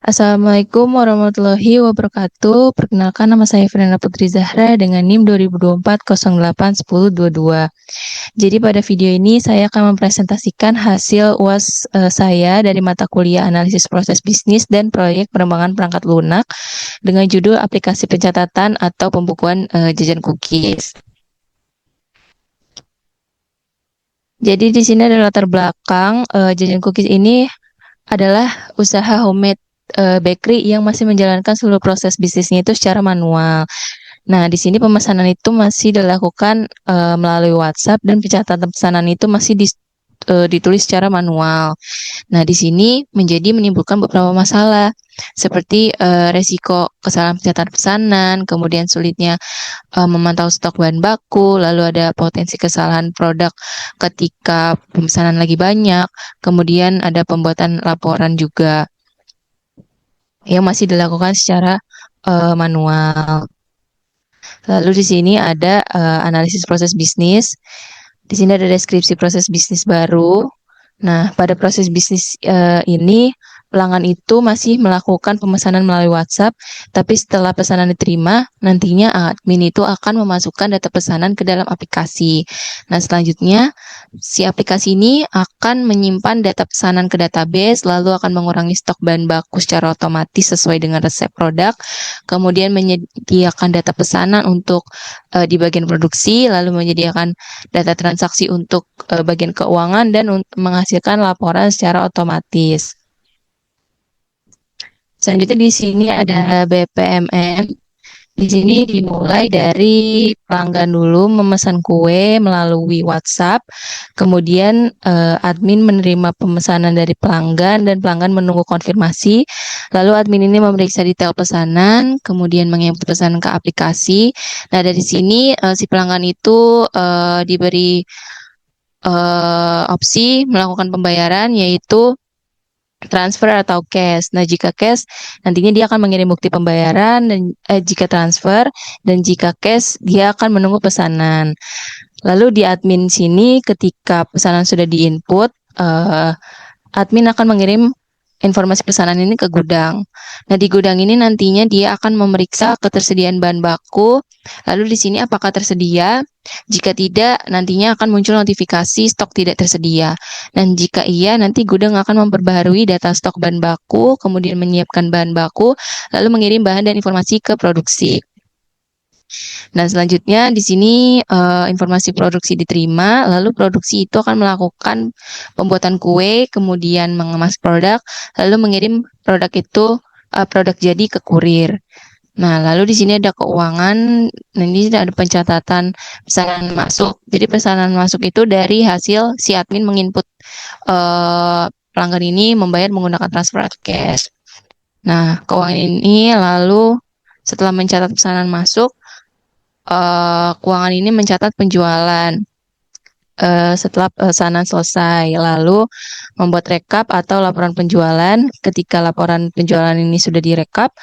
Assalamualaikum warahmatullahi wabarakatuh. Perkenalkan nama saya Fernanda Putri Zahra dengan NIM 2024 08 10 22. Jadi pada video ini saya akan mempresentasikan hasil UAS saya dari mata kuliah analisis proses bisnis dan proyek pengembangan perangkat lunak dengan judul aplikasi pencatatan atau pembukuan jajan cookies. Jadi di sini ada latar belakang jajan cookies ini adalah usaha homemade bakery yang masih menjalankan seluruh proses bisnisnya itu secara manual. Nah, di sini pemesanan itu masih dilakukan melalui WhatsApp dan pencatatan pesanan itu masih ditulis secara manual. Nah, di sini menimbulkan beberapa masalah seperti resiko kesalahan pencatatan pesanan, kemudian sulitnya memantau stok bahan baku, lalu ada potensi kesalahan produk ketika pemesanan lagi banyak, kemudian ada pembuatan laporan juga yang masih dilakukan secara manual. Lalu di sini ada analisis proses bisnis. Di sini ada deskripsi proses bisnis baru. Nah, pada proses bisnis ini pelanggan itu masih melakukan pemesanan melalui WhatsApp, tapi setelah pesanan diterima, nantinya admin itu akan memasukkan data pesanan ke dalam aplikasi. Nah, selanjutnya si aplikasi ini akan menyimpan data pesanan ke database, lalu akan mengurangi stok bahan baku secara otomatis sesuai dengan resep produk, kemudian menyediakan data pesanan untuk di bagian produksi, lalu menyediakan data transaksi untuk bagian keuangan dan menghasilkan laporan secara otomatis. Selanjutnya di sini ada BPMN. Di sini dimulai dari pelanggan dulu memesan kue melalui WhatsApp, kemudian admin menerima pemesanan dari pelanggan dan pelanggan menunggu konfirmasi. Lalu admin ini memeriksa detail pesanan, kemudian menginput pesanan ke aplikasi. Nah, dari sini si pelanggan itu diberi opsi melakukan pembayaran yaitu transfer atau cash. Nah, jika cash, nantinya dia akan mengirim bukti pembayaran dan jika transfer dan jika cash, dia akan menunggu pesanan. Lalu di admin sini, ketika pesanan sudah diinput, admin akan mengirim informasi pesanan ini ke gudang. Nah, di gudang ini nantinya dia akan memeriksa ketersediaan bahan baku. Lalu di sini apakah tersedia? Jika tidak, nantinya akan muncul notifikasi stok tidak tersedia. Dan jika iya, nanti gudang akan memperbaharui data stok bahan baku, kemudian menyiapkan bahan baku, lalu mengirim bahan dan informasi ke produksi. Nah, selanjutnya di sini informasi produksi diterima, lalu produksi itu akan melakukan pembuatan kue, kemudian mengemas produk, lalu mengirim produk itu produk jadi ke kurir. Nah, lalu di sini ada keuangan, nah ini ada pencatatan pesanan masuk. Jadi pesanan masuk itu dari hasil si admin menginput pelanggan ini membayar menggunakan transfer atau cash. Nah, keuangan ini lalu setelah mencatat pesanan masuk, keuangan ini mencatat penjualan setelah pesanan selesai, lalu membuat rekap atau laporan penjualan. Ketika laporan penjualan ini sudah direkap,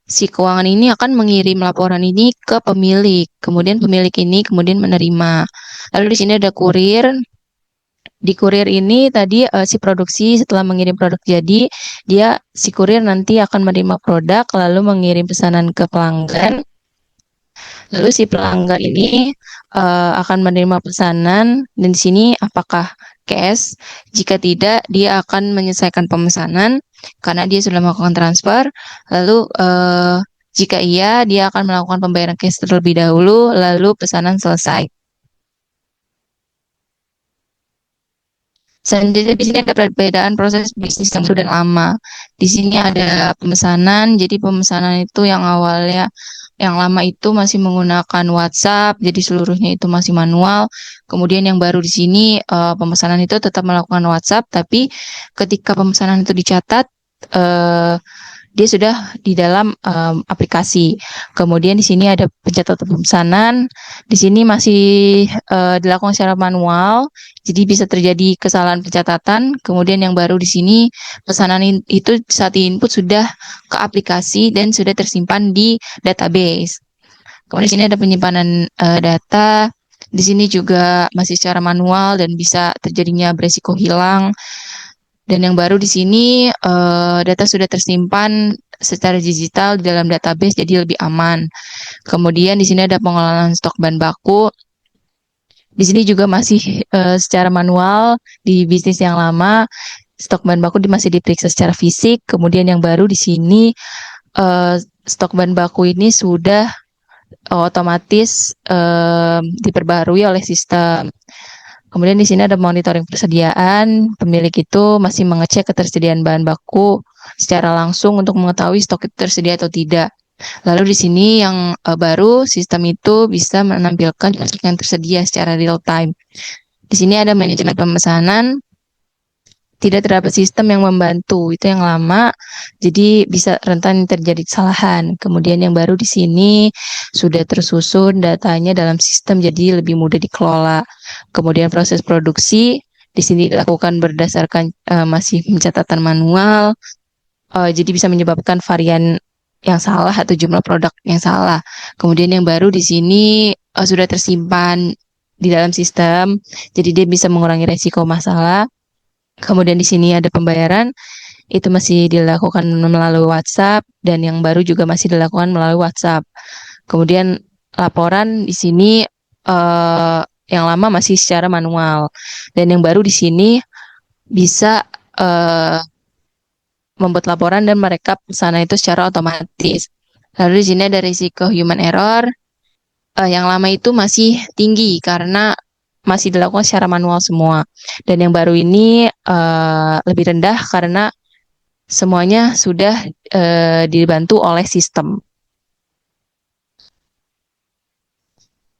si keuangan ini akan mengirim laporan ini ke pemilik, kemudian pemilik ini kemudian menerima. Lalu di sini ada kurir. Di kurir ini tadi si produksi setelah mengirim produk jadi, si kurir nanti akan menerima produk lalu mengirim pesanan ke pelanggan. Lalu si pelanggan ini akan menerima pesanan dan di sini apakah cash? Jika tidak, dia akan menyelesaikan pemesanan karena dia sudah melakukan transfer. Lalu jika iya, dia akan melakukan pembayaran cash terlebih dahulu, lalu pesanan selesai. Selanjutnya di sini ada perbedaan proses bisnis yang sudah lama. Di sini ada pemesanan, jadi pemesanan itu yang awalnya yang lama itu masih menggunakan WhatsApp, jadi seluruhnya itu masih manual. Kemudian yang baru di sini pemesanan itu tetap melakukan WhatsApp, tapi ketika pemesanan itu dicatat, dia sudah di dalam aplikasi. Kemudian di sini ada pencatatan pemesanan. Di sini masih dilakukan secara manual, jadi bisa terjadi kesalahan pencatatan. Kemudian yang baru di sini pesanan itu saat input sudah ke aplikasi dan sudah tersimpan di database. Kemudian di sini ada penyimpanan data. Di sini juga masih secara manual dan bisa terjadinya beresiko hilang. Dan yang baru di sini data sudah tersimpan secara digital di dalam database jadi lebih aman. Kemudian di sini ada pengelolaan stok bahan baku. Di sini juga masih secara manual di bisnis yang lama stok bahan baku masih diperiksa secara fisik. Kemudian yang baru di sini stok bahan baku ini sudah otomatis diperbarui oleh sistem. Kemudian di sini ada monitoring persediaan. Pemilik itu masih mengecek ketersediaan bahan baku secara langsung untuk mengetahui stok itu tersedia atau tidak. Lalu di sini yang baru, sistem itu bisa menampilkan stok yang tersedia secara real time. Di sini ada manajemen pemesanan, tidak terdapat sistem yang membantu, itu yang lama, jadi bisa rentan terjadi kesalahan. Kemudian yang baru di sini sudah tersusun datanya dalam sistem, jadi lebih mudah dikelola. Kemudian proses produksi di sini dilakukan berdasarkan masih pencatatan manual, jadi bisa menyebabkan varian yang salah atau jumlah produk yang salah. Kemudian yang baru di sini sudah tersimpan di dalam sistem, jadi dia bisa mengurangi resiko masalah. Kemudian di sini ada pembayaran, itu masih dilakukan melalui WhatsApp, dan yang baru juga masih dilakukan melalui WhatsApp. Kemudian laporan di sini yang lama masih secara manual, dan yang baru di sini bisa membuat laporan dan merekap pesanan itu secara otomatis. Lalu di sini ada risiko human error. Yang lama itu masih tinggi karena masih dilakukan secara manual semua. Dan yang baru ini lebih rendah karena semuanya sudah dibantu oleh sistem.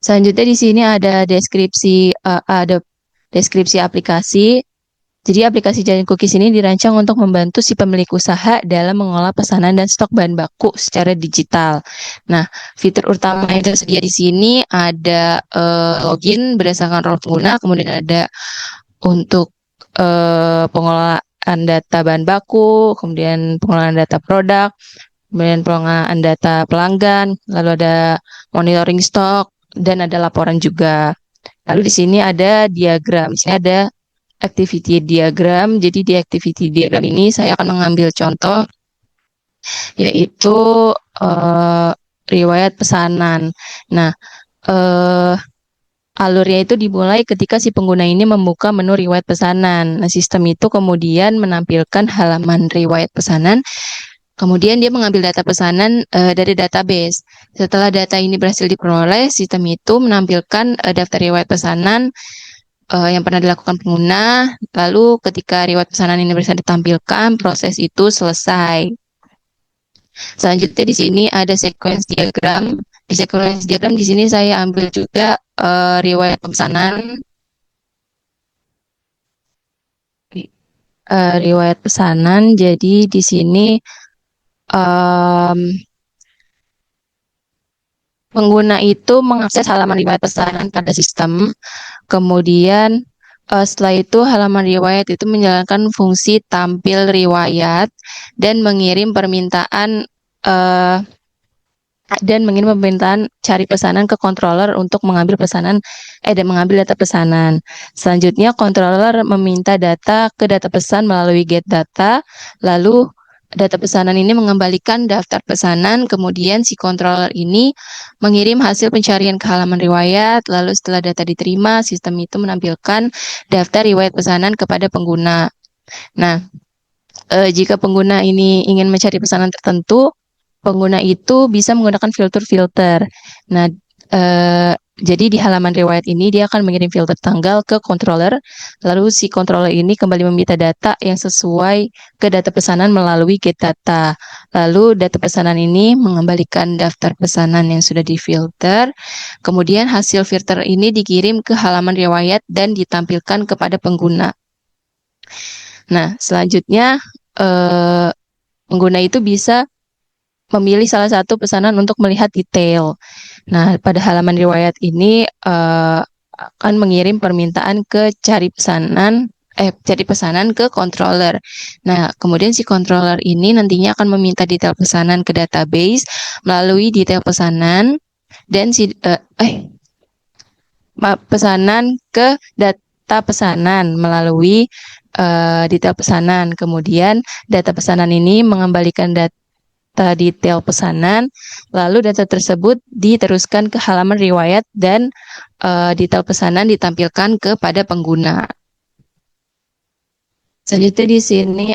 Selanjutnya di sini ada deskripsi aplikasi. Jadi aplikasi Giant Cookies ini dirancang untuk membantu si pemilik usaha dalam mengolah pesanan dan stok bahan baku secara digital. Nah, fitur utama yang tersedia di sini ada login berdasarkan role pengguna, kemudian ada untuk pengelolaan data bahan baku, kemudian pengelolaan data produk, kemudian pengelolaan data pelanggan, lalu ada monitoring stok, dan ada laporan juga. Lalu di sini ada diagram, di sini ada activity diagram. Jadi di activity diagram ini saya akan mengambil contoh, yaitu riwayat pesanan. Nah, alurnya itu dimulai ketika si pengguna ini membuka menu riwayat pesanan. Nah, sistem itu kemudian menampilkan halaman riwayat pesanan. Kemudian dia mengambil data pesanan dari database. Setelah data ini berhasil diperoleh, sistem itu menampilkan daftar riwayat pesanan yang pernah dilakukan pengguna. Lalu ketika riwayat pesanan ini bisa ditampilkan, proses itu selesai. Selanjutnya di sini ada sequence diagram. Di sequence diagram di sini saya ambil juga riwayat pesanan. Riwayat pesanan. Jadi di sini pengguna itu mengakses halaman riwayat pesanan pada sistem. Kemudian setelah itu halaman riwayat itu menjalankan fungsi tampil riwayat dan mengirim permintaan cari pesanan ke controller untuk mengambil pesanan dan mengambil data pesanan. Selanjutnya controller meminta data ke data pesan melalui get data, lalu data pesanan ini mengembalikan daftar pesanan, kemudian si controller ini mengirim hasil pencarian ke halaman riwayat, lalu setelah data diterima, sistem itu menampilkan daftar riwayat pesanan kepada pengguna. Nah, jika pengguna ini ingin mencari pesanan tertentu, pengguna itu bisa menggunakan filter-filter. Nah, jadi di halaman riwayat ini dia akan mengirim filter tanggal ke controller, lalu si controller ini kembali meminta data yang sesuai ke data pesanan melalui get data. Lalu data pesanan ini mengembalikan daftar pesanan yang sudah difilter. Kemudian hasil filter ini dikirim ke halaman riwayat dan ditampilkan kepada pengguna. Nah, selanjutnya pengguna itu bisa memilih salah satu pesanan untuk melihat detail. Nah, pada halaman riwayat ini akan mengirim permintaan ke cari pesanan ke controller. Nah, kemudian si controller ini nantinya akan meminta detail pesanan ke database melalui detail pesanan dan pesanan ke data pesanan melalui detail pesanan. Kemudian data pesanan ini mengembalikan data detail pesanan, lalu data tersebut diteruskan ke halaman riwayat dan detail pesanan ditampilkan kepada pengguna. Selanjutnya di sini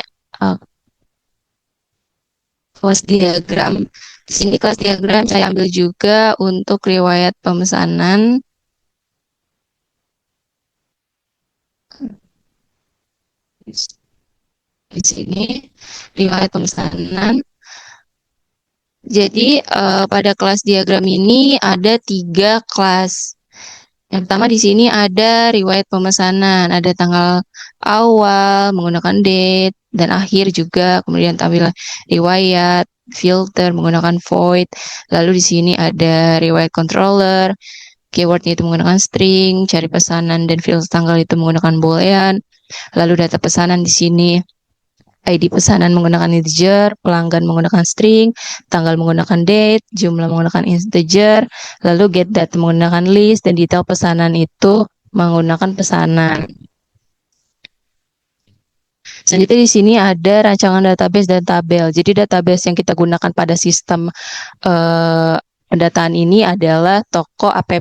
kelas diagram. Di sini kelas diagram saya ambil juga untuk riwayat pemesanan. Di sini riwayat pemesanan. Jadi pada kelas diagram ini ada 3 kelas. Yang pertama di sini ada riwayat pemesanan, ada tanggal awal menggunakan date dan akhir juga, kemudian tampilan riwayat, filter menggunakan void. Lalu di sini ada riwayat controller, keywordnya itu menggunakan string, cari pesanan dan filter tanggal itu menggunakan boolean. Lalu data pesanan di sini ID pesanan menggunakan integer, pelanggan menggunakan string, tanggal menggunakan date, jumlah menggunakan integer, lalu get data menggunakan list, dan detail pesanan itu menggunakan pesanan. Selanjutnya di sini ada rancangan database dan tabel. Jadi database yang kita gunakan pada sistem pendataan ini adalah toko app.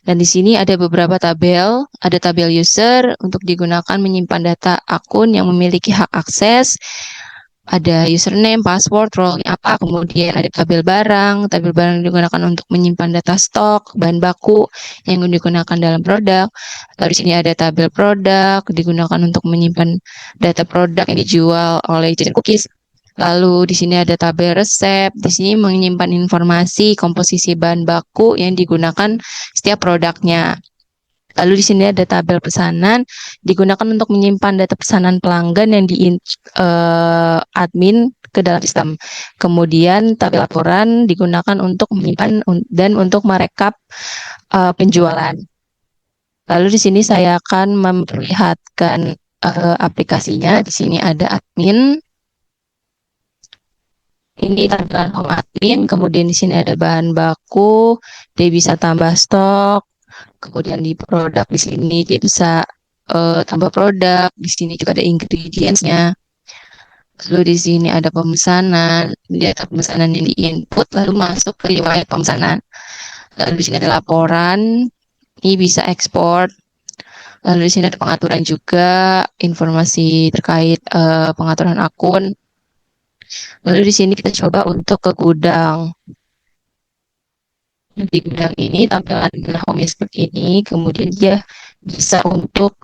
Dan di sini ada beberapa tabel. Ada tabel user untuk digunakan menyimpan data akun yang memiliki hak akses. Ada username, password, role apa, kemudian ada tabel barang yang digunakan untuk menyimpan data stok, bahan baku yang digunakan dalam produk. Lalu di sini ada tabel produk, digunakan untuk menyimpan data produk yang dijual oleh jajan cookies. Lalu di sini ada tabel resep, di sini menyimpan informasi komposisi bahan baku yang digunakan setiap produknya. Lalu di sini ada tabel pesanan, digunakan untuk menyimpan data pesanan pelanggan yang di admin ke dalam sistem. Kemudian tabel laporan digunakan untuk menyimpan dan untuk merekap penjualan. Lalu di sini saya akan memperlihatkan aplikasinya. Di sini ada admin. Ini tampilan home admin. Kemudian di sini ada bahan baku. Dia bisa tambah stok. Kemudian di produk di sini dia bisa tambah produk. Di sini juga ada ingredients-nya. Lalu di sini ada pemesanan, data pemesanan yang di-input lalu masuk ke riwayat pemesanan. Lalu di sini ada laporan, ini bisa ekspor. Lalu di sini ada pengaturan juga, informasi terkait pengaturan akun. Lalu di sini kita coba untuk ke gudang. Di gudang ini tampilan home seperti ini, kemudian dia bisa untuk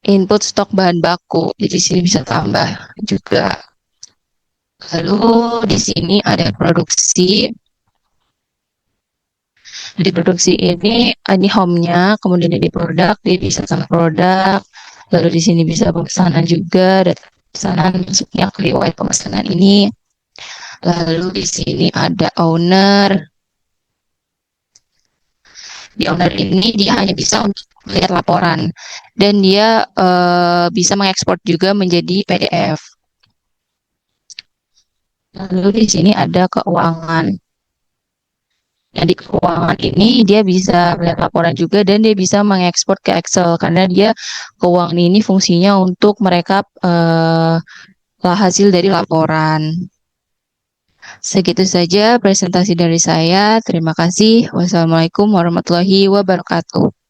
input stok bahan baku. Jadi di sini bisa tambah juga. Lalu di sini ada produksi. Di produksi ini home-nya, kemudian di produk, dia bisa tambah produk. Lalu di sini bisa pemesanan juga, data pesanan masuknya ke riwayat pemesanan ini. Lalu di sini ada owner. Di owner ini dia hanya bisa untuk melihat laporan dan dia bisa mengekspor juga menjadi PDF. Lalu di sini ada keuangan. Nah, di keuangan ini dia bisa melihat laporan juga dan dia bisa mengekspor ke Excel karena dia keuangan ini fungsinya untuk merekap hasil dari laporan. Segitu saja presentasi dari saya. Terima kasih. Wassalamualaikum warahmatullahi wabarakatuh.